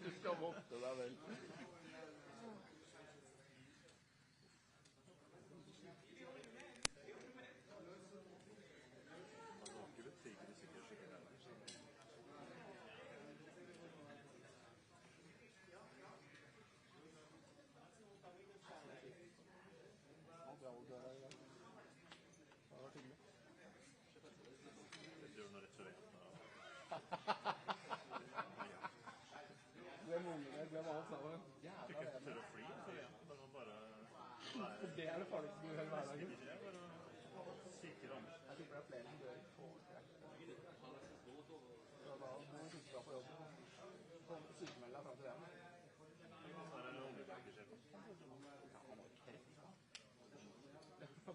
Du skal vokte deg vel. Jeg glemmer alt sammen. Jævla det. For det det farligste du hører hver dag. Jeg tipper det flere som dør på da må du huske deg på jobben. Sånn sykemelde deg frem til det.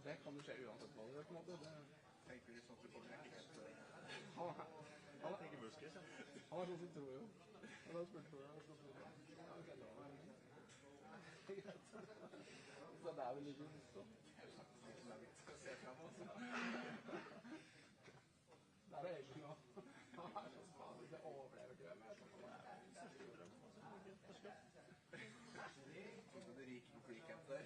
Det kan jo skje uansett hva det på en måte. Tenker du sånn at du kommer ikke helt til det? Han tenker buskes, ja. Han sånn som tror jo. Og da spurte du deg, så det er vel ikke så. Skal se frem også. Det er egentlig noe. Han så spadig, det overlever ikke det. Så du ryker på flycamp der.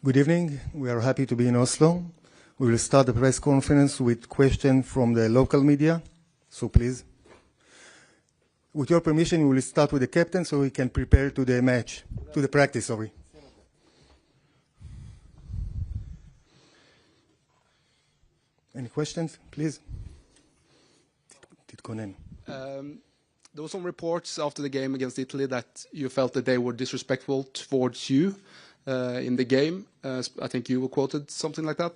Good evening. We are happy to be in Oslo. We will start the press conference with questions from the local media. So please, with your permission, we will start with the captain so he can prepare to the match, to the practice, sorry. Any questions, please? There were some reports after the game against Italy that you felt that they were disrespectful towards you in the game. I think you were quoted something like that.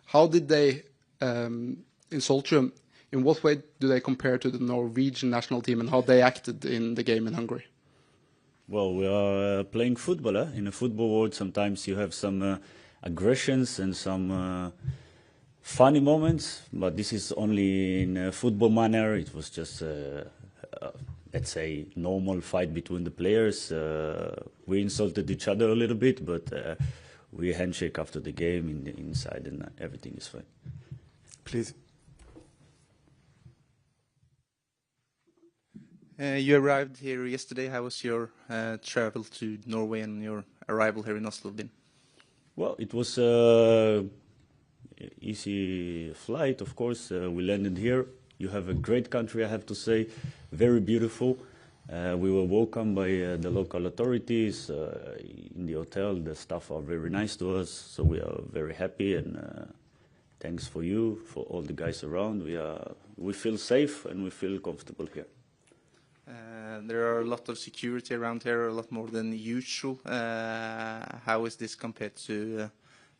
How did they insult you? In what way do they compare to the Norwegian national team and how they acted in the game in Hungary? Well, we are playing football. In a football world, sometimes you have some aggressions and some funny moments, but this is only in a football manner. It was just, let's say, normal fight between the players. We insulted each other a little bit, but we handshake after the game inside and everything is fine. Please. You arrived here yesterday. How was your travel to Norway and your arrival here in Oslo been? Well, it was easy flight, of course. We landed here. You have a great country, I have to say, very beautiful. We were welcomed by the local authorities in the hotel. The staff are very nice to us, so we are very happy. And thanks for you, for all the guys around. We feel safe and we feel comfortable here. There are a lot of security around here, a lot more than usual. How is this compared to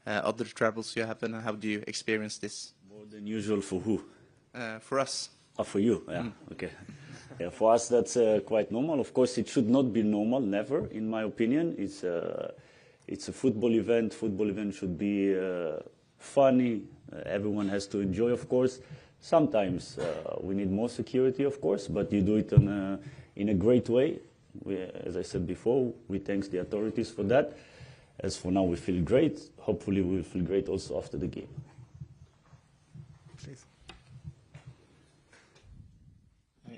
other travels you have, and how do you experience this? More than usual for who? For us. Oh, for you, yeah, okay. Yeah, for us, that's quite normal. Of course, it should not be normal, never, in my opinion. It's a football event. Football event should be funny. Everyone has to enjoy, of course. Sometimes we need more security, of course, but you do it in a great way. As I said before, we thank the authorities for that. As for now, we feel great. Hopefully, we will feel great also after the game. Please.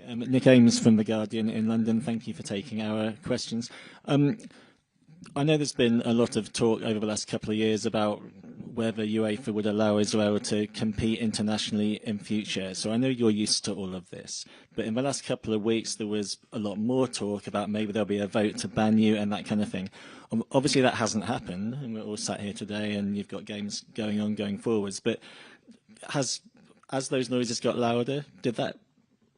Nick Ames from The Guardian in London. Thank you for taking our questions. I know there's been a lot of talk over the last couple of years about whether UEFA would allow Israel to compete internationally in future. So I know you're used to all of this. But in the last couple of weeks, there was a lot more talk about maybe there'll be a vote to ban you and that kind of thing. Obviously, that hasn't happened. And we're all sat here today and you've got games going on going forwards. But as those noises got louder, did that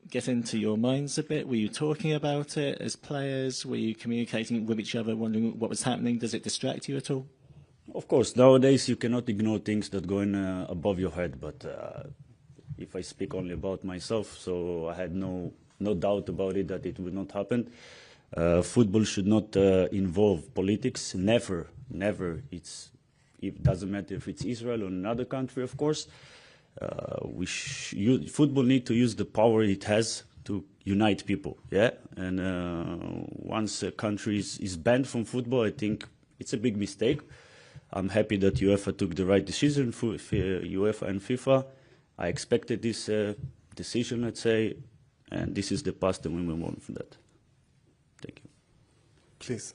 get into your minds a bit? Were you talking about it as players? Were you communicating with each other, wondering what was happening? Does it distract you at all? Of course, nowadays you cannot ignore things that go in above your head. But if I speak only about myself, so I had no doubt about it that it would not happen. Football should not involve politics. Never, never. It doesn't matter if it's Israel or another country, of course. Football need to use the power it has to unite people, yeah. And once a country is banned from football, I think it's a big mistake. I'm happy that UEFA took the right decision for UEFA and FIFA. I expected this decision, let's say, and this is the past, and we move on from that. Thank you. Please.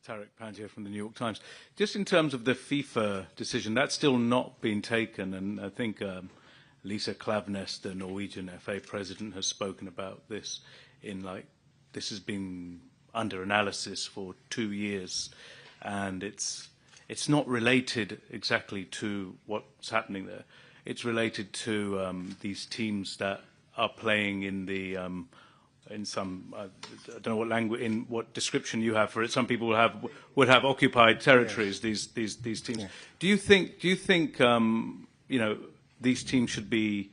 Tarek Pandia from the New York Times. Just in terms of the FIFA decision, that's still not been taken, and I think Lisa Klaveness, the Norwegian FA president, has spoken about this this has been under analysis for 2 years, and it's not related exactly to what's happening there. It's related to these teams that are playing in the in some, I don't know what language, in what description you have for it. Some people would have occupied territories. Yes. These teams. Yeah. Do you think these teams should be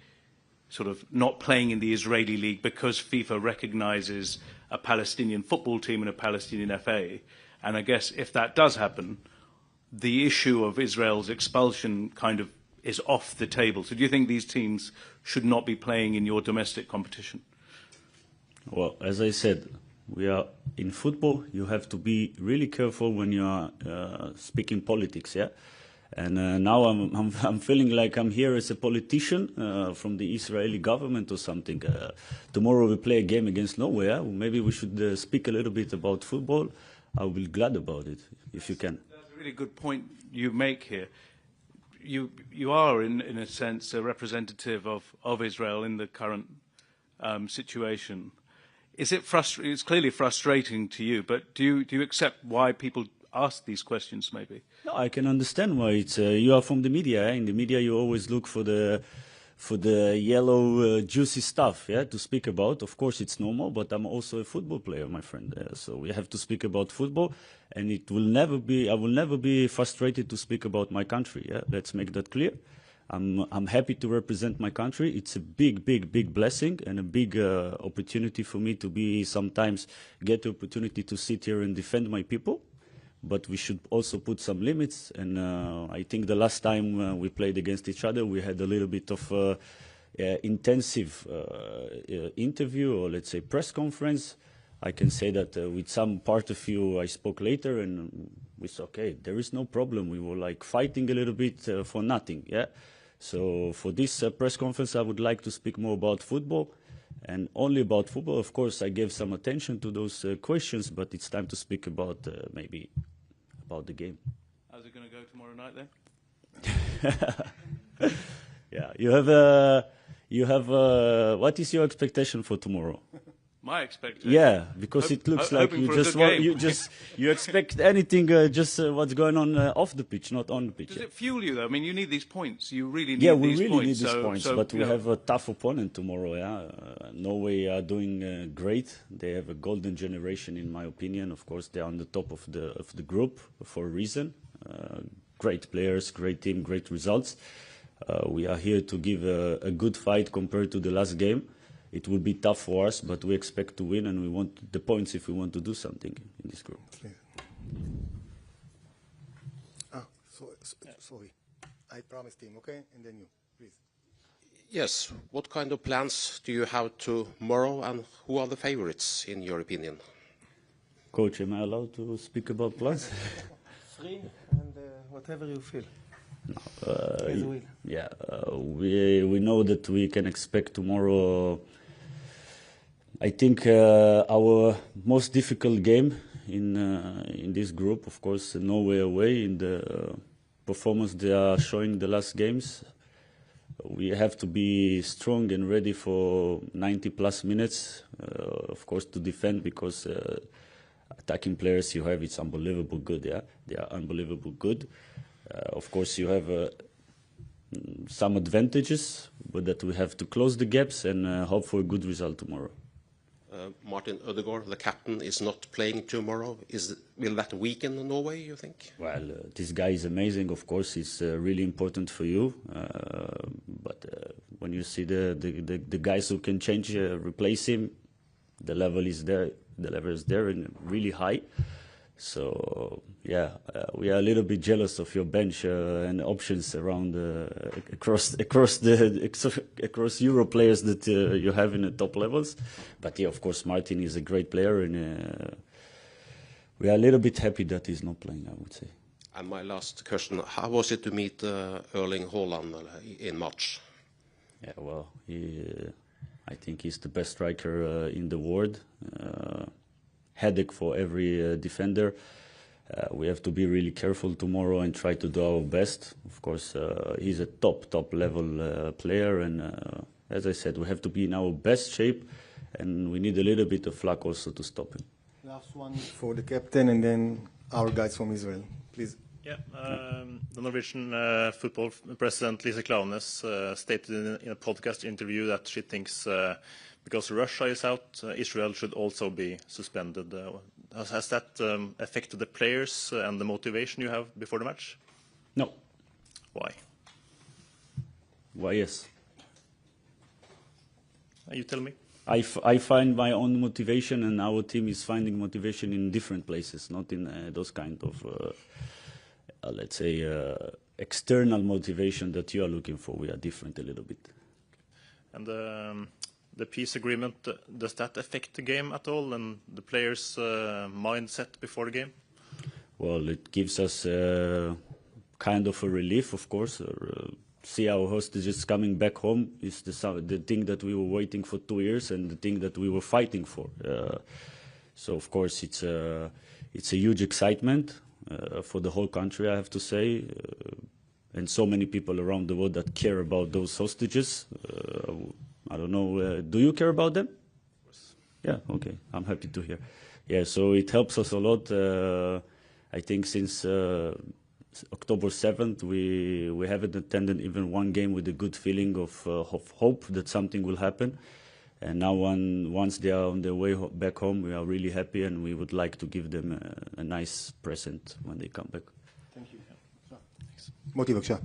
sort of not playing in the Israeli league because FIFA recognises a Palestinian football team and a Palestinian FA? And I guess if that does happen, the issue of Israel's expulsion kind of is off the table. So do you think these teams should not be playing in your domestic competition? Well, as I said, we are in football. You have to be really careful when you are speaking politics, yeah. And now I'm feeling like I'm here as a politician from the Israeli government or something. Tomorrow we play a game against Norway. Yeah? Maybe we should speak a little bit about football. I will be glad about it if you can. That's a really good point you make here. You are in a sense a representative of Israel in the current situation. Is it frustrating? It's clearly frustrating to you, but do you accept why people ask these questions? Maybe. No, I can understand why. It's you are from the media. In the media, you always look for the yellow juicy stuff, yeah, to speak about. Of course, it's normal, but I'm also a football player, my friend. So we have to speak about football, and it will never be. I will never be frustrated to speak about my country. Yeah, let's make that clear. I'm happy to represent my country. It's a big blessing and a big opportunity for me to sometimes get the opportunity to sit here and defend my people. But we should also put some limits. And I think the last time we played against each other, we had a little bit of intensive interview, or let's say press conference. I can say that with some part of you I spoke later, and we said, okay, there is no problem. We were like fighting a little bit for nothing, yeah? So for this press conference, I would like to speak more about football, and only about football. Of course, I gave some attention to those questions, but it's time to speak about maybe about the game. How's it going to go tomorrow night then? Yeah, you have. What is your expectation for tomorrow? My expectation. Yeah, because it looks like you expect anything, what's going on off the pitch, not on the pitch. Does it fuel you though? I mean, you need these points. You really need these points. Yeah, we really need these points. But we have a tough opponent tomorrow. Yeah, Norway are doing great. They have a golden generation, in my opinion. Of course, they are on the top of the group for a reason. Great players, great team, great results. We are here to give a good fight compared to the last game. It will be tough for us, but we expect to win, and we want the points if we want to do something in this group. Sorry. I promised him, okay? And then you, please. Yes. What kind of plans do you have tomorrow, and who are the favorites, in your opinion? Coach, am I allowed to speak about plans? Free and whatever you feel. Yeah, we know that we can expect tomorrow. I think our most difficult game in this group, of course, Norway away. In the performance they are showing the last games, we have to be strong and ready for 90 plus minutes, of course, to defend, because attacking players you have, it's unbelievable good. Yeah, they are unbelievable good. Of course, you have some advantages, but that we have to close the gaps and hope for a good result tomorrow. Martin Ødegaard, the captain, is not playing tomorrow. Will that weaken Norway, you think? Well, this guy is amazing. Of course, he's really important for you. But when you see the guys who can change, replace him, the level is there. The level is there and really high. So yeah, we are a little bit jealous of your bench and options around across Euro players that you have in the top levels. But yeah, of course, Martin is a great player, and we are a little bit happy that he's not playing, I would say. And my last question: how was it to meet Erling Haaland in March? Yeah, well, I think he's the best striker in the world. Headache for every defender. We have to be really careful tomorrow and try to do our best. Of course, he's a top level player, and as I said, we have to be in our best shape, and we need a little bit of luck also to stop him. Last one for the captain, and then our guys from Israel, please. Yeah, the Norwegian football president Lise Klaveness stated in a podcast interview that she thinks because Russia is out, Israel should also be suspended. Has that affected the players and the motivation you have before the match? No. Why? Why, yes. You tell me. I find my own motivation, and our team is finding motivation in different places, not in those kind of, let's say, external motivation that you are looking for. We are different a little bit. And the peace agreement, does that affect the game at all and the players' mindset before the game? Well, it gives us kind of a relief, of course. See our hostages coming back home is the thing that we were waiting for 2 years, and the thing that we were fighting for. So, of course, it's a huge excitement for the whole country, I have to say, and so many people around the world that care about those hostages. I don't know, do you care about them? Yeah, okay, I'm happy to hear. Yeah, so it helps us a lot. I think since October 7th, we haven't attended even one game with a good feeling of hope that something will happen. And now once they are on their way back home, we are really happy, and we would like to give them a nice present when they come back. Thank you. מוטי, בבקשה.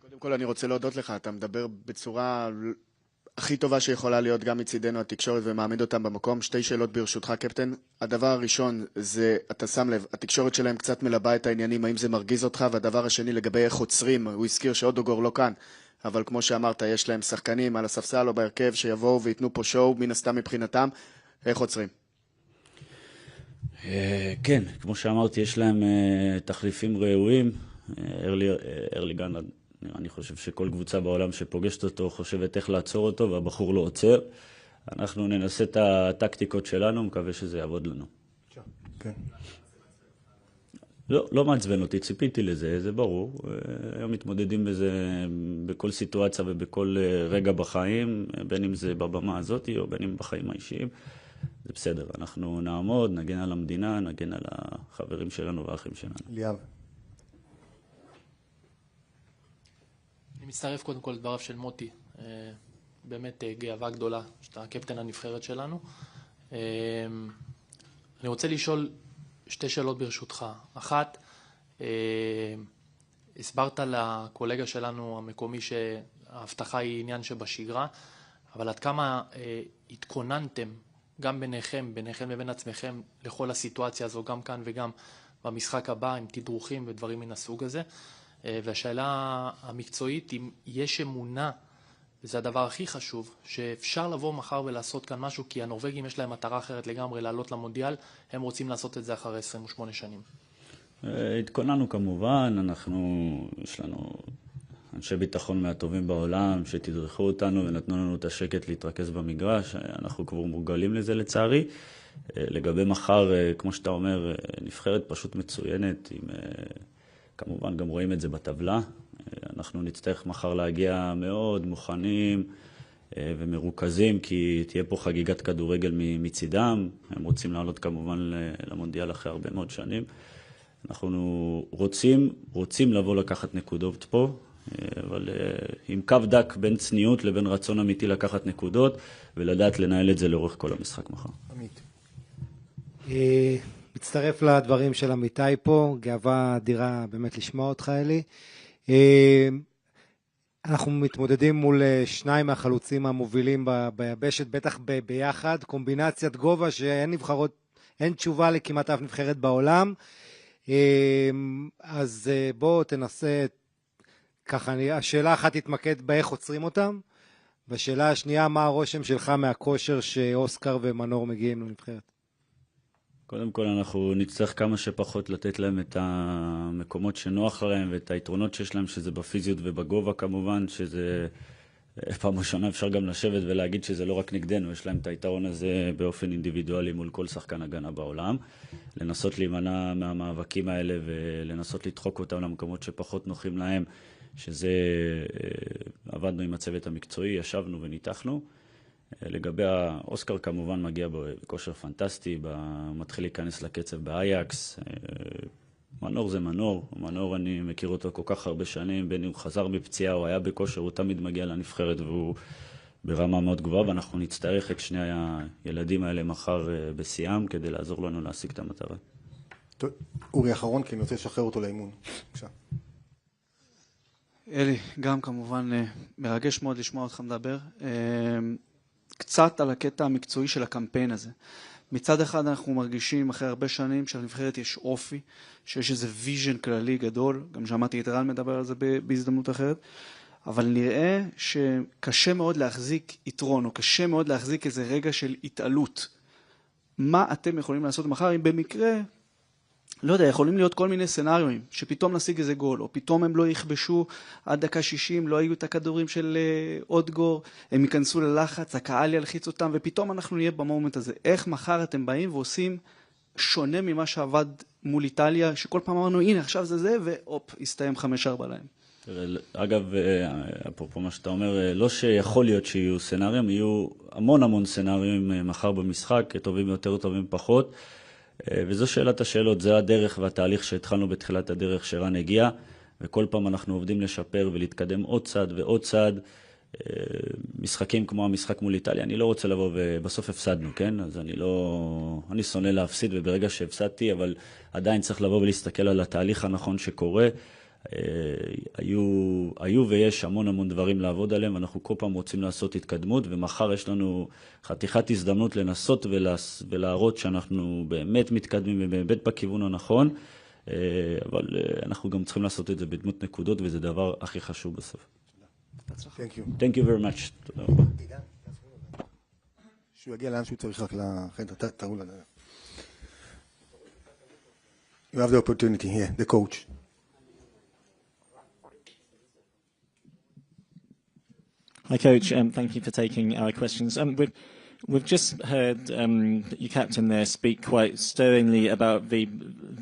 קודם כל אני רוצה להודות לך, אתה מדבר בצורה הכי טובה שיכולה להיות גם מצידנו התקשורת ומעמיד אותם במקום. 2 שאלות ברשותך, קפטן. הדבר הראשון זה, אתה שם לב, התקשורת שלהם קצת מלבה את העניינים, האם זה מרגיז אותך? והדבר השני לגבי איך עוצרים, הוא הזכיר שאודוגור לא כאן, אבל כמו שאמרת, יש להם שחקנים על הספסל או בהרכב שיבואו ויתנו פה שואו, מן הסתם מבחינתם, איך עוצרים? כן, כמו שאמרתי, יש להם תחליפים ראויים. ארליגן, אני חושב שכל קבוצה בעולם שפוגשת אותו חושבת איך לעצור אותו, והבחור לא עוצר. אנחנו ננסה את הטקטיקות שלנו, מקווה שזה יעבוד לנו. כן. לא מעצבן אותי, ציפיתי לזה, זה ברור. היום מתמודדים בזה בכל סיטואציה ובכל רגע בחיים, בין אם זה בבמה הזאת או בין אם בחיים האישיים. זה בסדר, אנחנו נעמוד, נגן על המדינה, נגן על החברים שלנו והאחים שלנו. ליאב. אני מצטרף קודם כל לדבריו של מוטי. באמת גאווה גדולה שאתה קפטן הנבחרת שלנו. אני רוצה לשאול 2 שאלות ברשותך. אחת, הסברת לקולגה שלנו המקומי שההבטחה היא עניין שבשגרה, אבל עד כמה התכוננתם גם ביניכם לבין עצמכם לכל הסיטואציה הזו, גם כאן וגם במשחק הבא, עם תדרוכים ודברים מן הסוג הזה. והשאלה המקצועית, אם יש אמונה, וזה הדבר הכי חשוב, שאפשר לבוא מחר ולעשות כאן משהו, כי הנורווגים יש להם מטרה אחרת לגמרי, לעלות למונדיאל, הם רוצים לעשות את זה אחרי 28 שנים. התכוננו כמובן, יש לנו אנשי ביטחון מהטובים בעולם שתדרכו אותנו ונתנו לנו את השקט להתרכז במגרש, אנחנו כבר מורגלים לזה לצערי. לגבי מחר, כמו שאתה אומר, נבחרת פשוט מצוינת, כמובן גם רואים את זה בטבלה, אנחנו נצטרך מחר להגיע מאוד מוכנים ומרוכזים, כי תהיה פה חגיגת כדורגל מצידם, הם רוצים לעלות כמובן למונדיאל אחרי הרבה מאוד שנים. אנחנו רוצים לבוא לקחת נקודות פה, אבל עם קו דק בין צניעות לבין רצון אמיתי לקחת נקודות, ולדעת לנהל את זה לאורך כל המשחק מחר. עמית. מצטרף לדברים של עמיתי פה, גאווה אדירה באמת לשמוע אותך אלי. אנחנו מתמודדים מול שניים מהחלוצים המובילים ביבשת, בטח ביחד, קומבינציית גובה שאין נבחרות, אין תשובה לכמעט אף נבחרת בעולם. אז בוא תנסה, ככה, השאלה אחת תתמקד באיך עוצרים אותם, והשאלה השנייה, מה הרושם שלך מהכושר שאוסקר ומנור מגיעים לנבחרת? קודם כל אנחנו נצטרך כמה שפחות לתת להם את המקומות שנוח להם ואת היתרונות שיש להם, שזה בפיזיות ובגובה כמובן, שזה פעם ראשונה אפשר גם לשבת ולהגיד שזה לא רק נגדנו, יש להם את היתרון הזה באופן אינדיבידואלי מול כל שחקן הגנה בעולם. לנסות להימנע מהמאבקים האלה ולנסות לדחוק אותם למקומות שפחות נוחים להם, שזה עבדנו עם הצוות המקצועי, ישבנו וניתחנו. לגבי האוסקר כמובן מגיע בכושר פנטסטי, מתחיל להיכנס לקצב באייקס. מנור זה מנור, מנור אני מכיר אותו כל כך הרבה שנים, בין הוא חזר בפציעה, הוא היה בכושר, הוא תמיד מגיע לנבחרת והוא ברמה מאוד גבוהה, ואנחנו נצטרך את שני הילדים האלה מחר בשיאם כדי לעזור לנו להשיג את המטרה. טוב, אורי אחרון, כי אני רוצה לשחרר אותו לאימון. בבקשה. אלי, גם כמובן מרגש מאוד לשמוע אותך מדבר. קצת על הקטע המקצועי של הקמפיין הזה. מצד אחד אנחנו מרגישים אחרי הרבה שנים שלנבחרת יש אופי, שיש איזה ויז'ן כללי גדול, גם שמעתי את רן מדבר על זה בהזדמנות אחרת, אבל נראה שקשה מאוד להחזיק יתרון, או קשה מאוד להחזיק איזה רגע של התעלות. מה אתם יכולים לעשות מחר אם במקרה, לא יודע, יכולים להיות כל מיני סנריואים, שפתאום נשיג איזה גול, או פתאום הם לא יכבשו עד דקה 60, לא היו את הכדורים של אודגור, הם ייכנסו ללחץ, הקהל ילחיץ אותם, ופתאום אנחנו נהיה במומנט הזה. איך מחר אתם באים ועושים שונה ממה שעבד מול איטליה, שכל פעם אמרנו, הנה, עכשיו זה, ואופ, הסתיים 5-4 להם. אגב, אפרופו מה שאתה אומר, לא שיכול להיות שיהיו סנריום, יהיו המון סנריום מחר במשחק, טובים יותר, טובים פחות, וזו שאלת השאלות, זה הדרך והתהליך שהתחלנו בתחילת הדרך שרן הגיע, וכל פעם אנחנו עובדים לשפר ולהתקדם עוד צעד ועוד צעד. משחקים כמו המשחק מול איטליה, אני לא רוצה לבוא ובסוף הפסדנו, כן? אז אני שונא להפסיד, וברגע שהפסדתי, אבל עדיין צריך לבוא ולהסתכל על התהליך הנכון שקורה. היו ויש המון דברים לעבוד עליהם, ואנחנו כל פעם רוצים לעשות התקדמות, ומחר יש לנו חתיכת הזדמנות לנסות ולהראות שאנחנו באמת מתקדמים ובאמת בכיוון הנכון, אבל אנחנו גם צריכים לעשות את זה בדמות נקודות, וזה דבר הכי חשוב בסוף. Thank you very much. תודה רבה. שהוא יגיע לאן שהוא צריך רק לחדר, תראו לנו. You have the opportunity here, the coach. Hi, Coach. Thank you for taking our questions. We've just heard your captain there speak quite stirringly about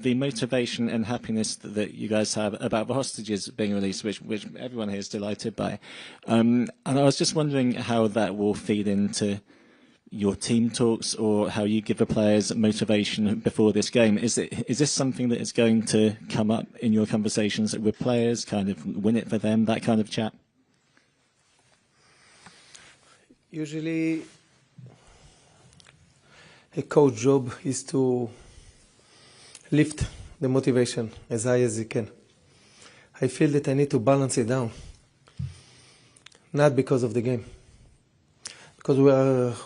the motivation and happiness that you guys have about the hostages being released, which everyone here is delighted by. And I was just wondering how that will feed into your team talks, or how you give the players motivation before this game. Is this something that is going to come up in your conversations with players, kind of win it for them, that kind of chat? Usually, a coach job is to lift the motivation as high as he can. I feel that I need to balance it down. Not because of the game. Because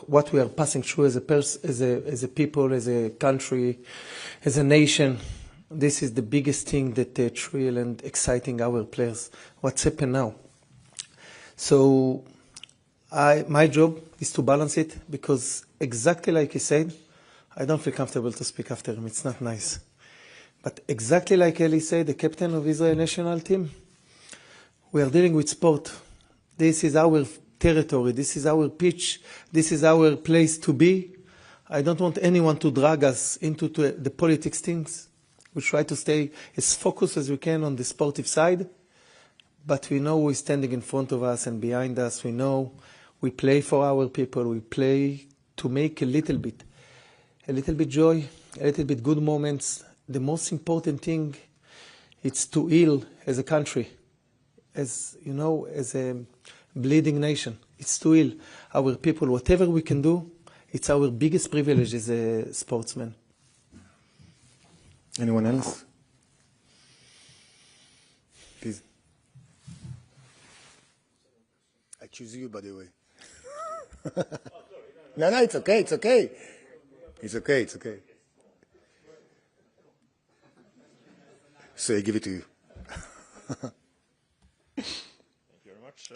what we are passing through as a people, as a country, as a nation, this is the biggest thing that thrill and exciting our players. What's happened now? So my job is to balance it, because exactly like he said, I don't feel comfortable to speak after him. It's not nice. But exactly like Eli said, the captain of Israel national team, we are dealing with sport. This is our territory. This is our pitch. This is our place to be. I don't want anyone to drag us into the politics things. We try to stay as focused as we can on the sportive side, but we know who is standing in front of us and behind us. We know we play for our people. We play to make a little bit joy, a little bit good moments. The most important thing, it's to heal as a country, as you know, as a bleeding nation. It's to heal our people. Whatever we can do, it's our biggest privilege as a sportsman. Anyone else? Please. I choose you, by the way. No, it's okay, it's okay. It's okay, it's okay. So I give it to you. Thank you very much.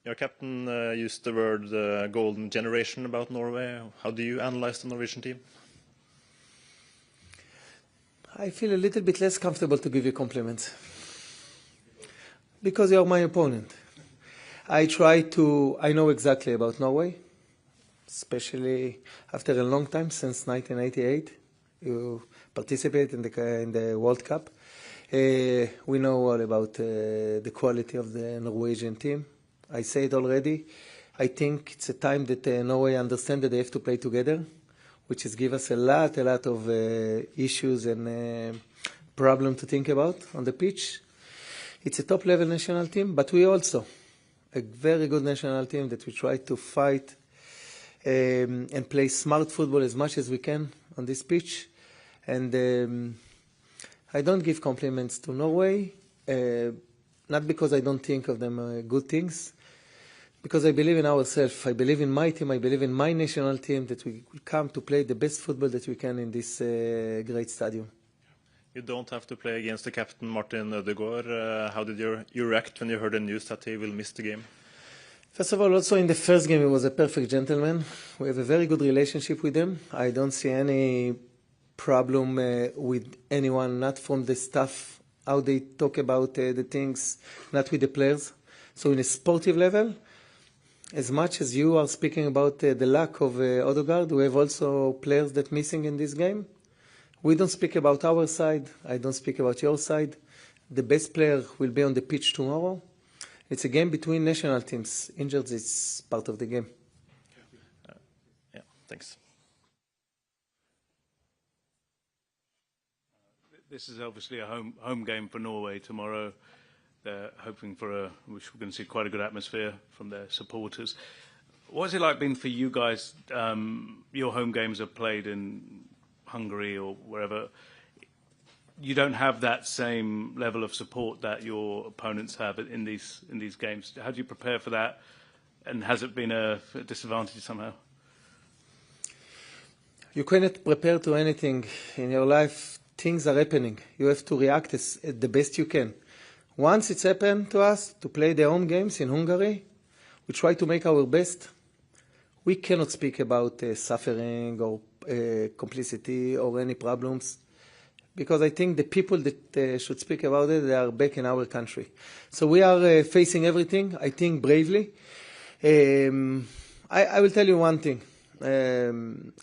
Your captain used the word golden generation about Norway. How do you analyze the Norwegian team? I feel a little bit less comfortable to give you compliments, because you are my opponent. I know exactly about Norway, especially after a long time, since 1988. You participate in the World Cup. We know all about the quality of the Norwegian team. I said already, I think it's a time that Norway understands that they have to play together, which has given us a lot of issues and problems to think about on the pitch. It's a top-level national team, but we also a very good national team that we try to fight and play smart football as much as we can on this pitch. And I don't give compliments to Norway, not because I don't think of them good things, because I believe in ourselves. I believe in my team. I believe in my national team, that we will come to play the best football that we can in this great stadium. You don't have to play against the captain, Martin Ødegaard. How did you react when you heard the news that he will miss the game? First of all, also in the first game, he was a perfect gentleman. We have a very good relationship with him. I don't see any problem with anyone, not from the staff, how they talk about the things, not with the players. So in a sportive level, as much as you are speaking about the lack of Ødegaard, we have also players that are missing in this game. We don't speak about our side. I don't speak about your side. The best player will be on the pitch tomorrow. It's a game between national teams. Injured is part of the game. Yeah, thanks. This is obviously a home game for Norway tomorrow. They're hoping for which we're going to see quite a good atmosphere from their supporters. What's it like been for you guys? Your home games are played in Hungary or wherever. You don't have that same level of support that your opponents have in these games. How do you prepare for that? And has it been a disadvantage somehow? You cannot prepare to anything in your life. Things are happening. You have to react the best you can. Once it's happened to us to play the home games in Hungary, we try to make our best. We cannot speak about suffering or complicity or any problems, because I think the people that should speak about it, they are back in our country. So we are facing everything, I think, bravely. I will tell you one thing.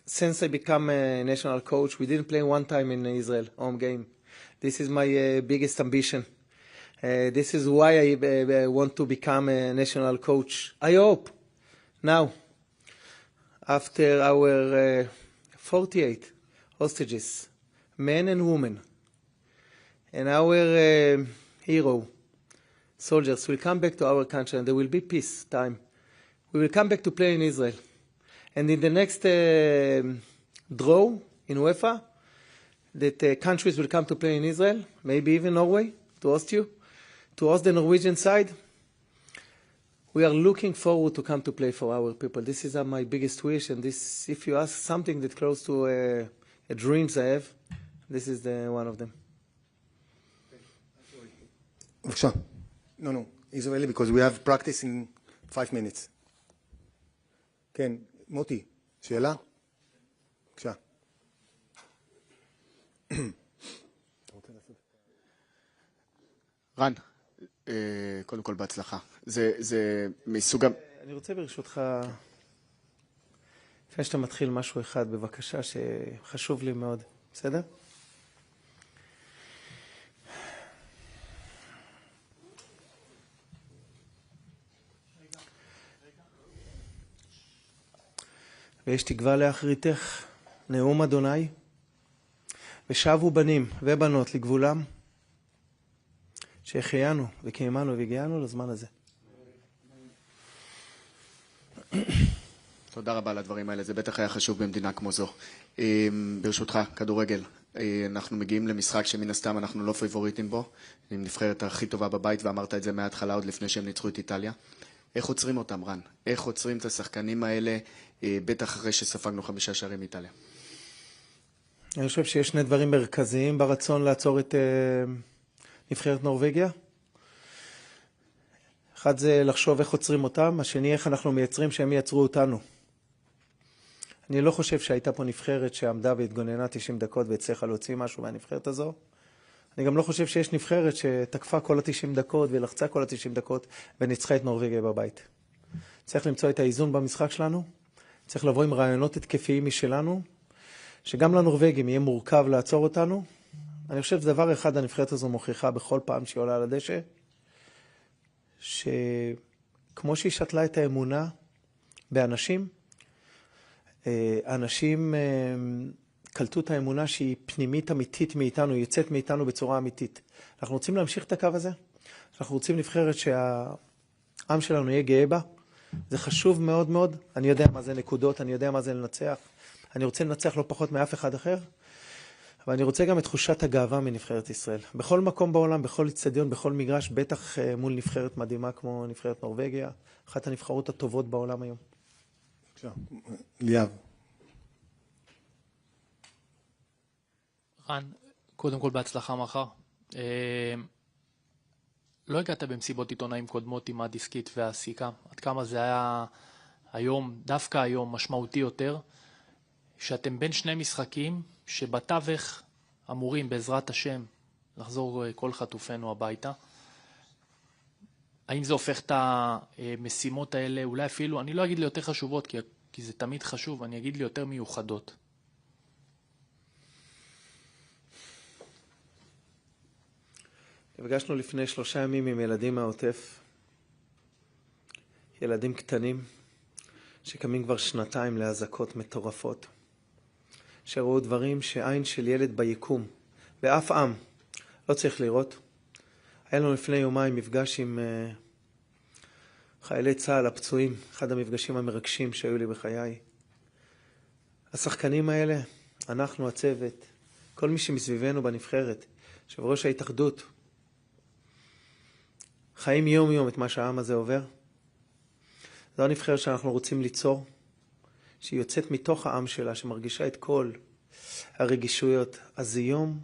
Since I become a national coach, we didn't play one time in Israel, home game. This is my biggest ambition. This is why I want to become a national coach. I hope now, after our 48 hostages, men and women, and our hero soldiers will come back to our country, and there will be peace time. We will come back to play in Israel. And in the next draw in UEFA, that countries will come to play in Israel, maybe even Norway, to host you. towards the Norwegian side, we are looking forward to come to play for our people. This is my biggest wish, and this, if you ask something that close to a dreams I have, this is one of them. בבקשה. No, Israeli, because we have practice in 5 minutes. כן, מוטי, שאלה? בבקשה. רן, קודם כל בהצלחה. זה מסוג... אני רוצה ברשותך, לפני שאתה מתחיל משהו אחד, בבקשה, שחשוב לי מאוד. בסדר? ויש תקווה לאחריתך, נאום אדוני, ושבו בנים ובנות לגבולם, שהחיינו וקיימנו והגיענו לזמן הזה. תודה רבה על הדברים האלה, זה בטח היה חשוב במדינה כמו זו. ברשותך, כדורגל, אנחנו מגיעים למשחק שמן הסתם אנחנו לא פייבוריטים בו, עם נבחרת הכי טובה בבית, ואמרת את זה מההתחלה עוד לפני שהם ניצחו את איטליה. איך עוצרים אותם, רן? איך עוצרים את השחקנים האלה, בטח אחרי שספגנו 5 שערים מאיטליה? אני חושב שיש שני דברים מרכזיים ברצון לעצור את נבחרת נורווגיה. אחד זה לחשוב איך עוצרים אותם, השני איך אנחנו מייצרים שהם ייצרו אותנו. אני לא חושב שהייתה פה נבחרת שעמדה והתגוננה 90 דקות והצליחה להוציא משהו מהנבחרת הזו. אני גם לא חושב שיש נבחרת שתקפה כל ה-90 דקות ולחצה כל ה-90 דקות וניצחה את נורווגיה בבית. צריך למצוא את האיזון במשחק שלנו, צריך לבוא עם רעיונות התקפיים משלנו, שגם לנורווגים יהיה מורכב לעצור אותנו. אני חושב שדבר אחד הנבחרת הזו מוכיחה בכל פעם שהיא עולה על הדשא, שכמו שהיא שתלה את האמונה באנשים, אנשים קלטו את האמונה שהיא פנימית אמיתית מאיתנו, היא יוצאת מאיתנו בצורה אמיתית. אנחנו רוצים להמשיך את הקו הזה, אנחנו רוצים נבחרת שהעם שלנו יהיה גאה בה, זה חשוב מאוד מאוד, אני יודע מה זה נקודות, אני יודע מה זה לנצח, אני רוצה לנצח לא פחות מאף אחד אחר, אבל אני רוצה גם את תחושת הגאווה מנבחרת ישראל. בכל מקום בעולם, בכל אצטדיון, בכל מגרש, בטח מול נבחרת מדהימה כמו נבחרת נורווגיה, אחת הנבחרות הטובות בעולם היום. ליאב. רן, קודם כל בהצלחה מחר. לא הגעת במסיבות עיתונאים קודמות עם הדיסקית והסיכה. עד כמה זה היה היום, דווקא היום, משמעותי יותר, שאתם בין שני משחקים שבתווך אמורים בעזרת השם לחזור כל חטופינו הביתה. האם זה הופך את המשימות האלה, אולי אפילו, אני לא אגיד לי יותר חשובות, כי זה תמיד חשוב, אני אגיד לי יותר מיוחדות. נפגשנו לפני 3 ימים עם ילדים מהעוטף, ילדים קטנים, שקמים כבר 2 להזקות מטורפות, שראו דברים שעין של ילד ביקום, באף עם, לא צריך לראות. היה לנו לפני יומיים מפגש עם חיילי צה"ל הפצועים, אחד המפגשים המרגשים שהיו לי בחיי. השחקנים האלה, אנחנו הצוות, כל מי שמסביבנו בנבחרת, יושב ראש ההתאחדות, חיים יום יום את מה שהעם הזה עובר. זו הנבחרת שאנחנו רוצים ליצור, שהיא יוצאת מתוך העם שלה, שמרגישה את כל הרגישויות. אז זה יום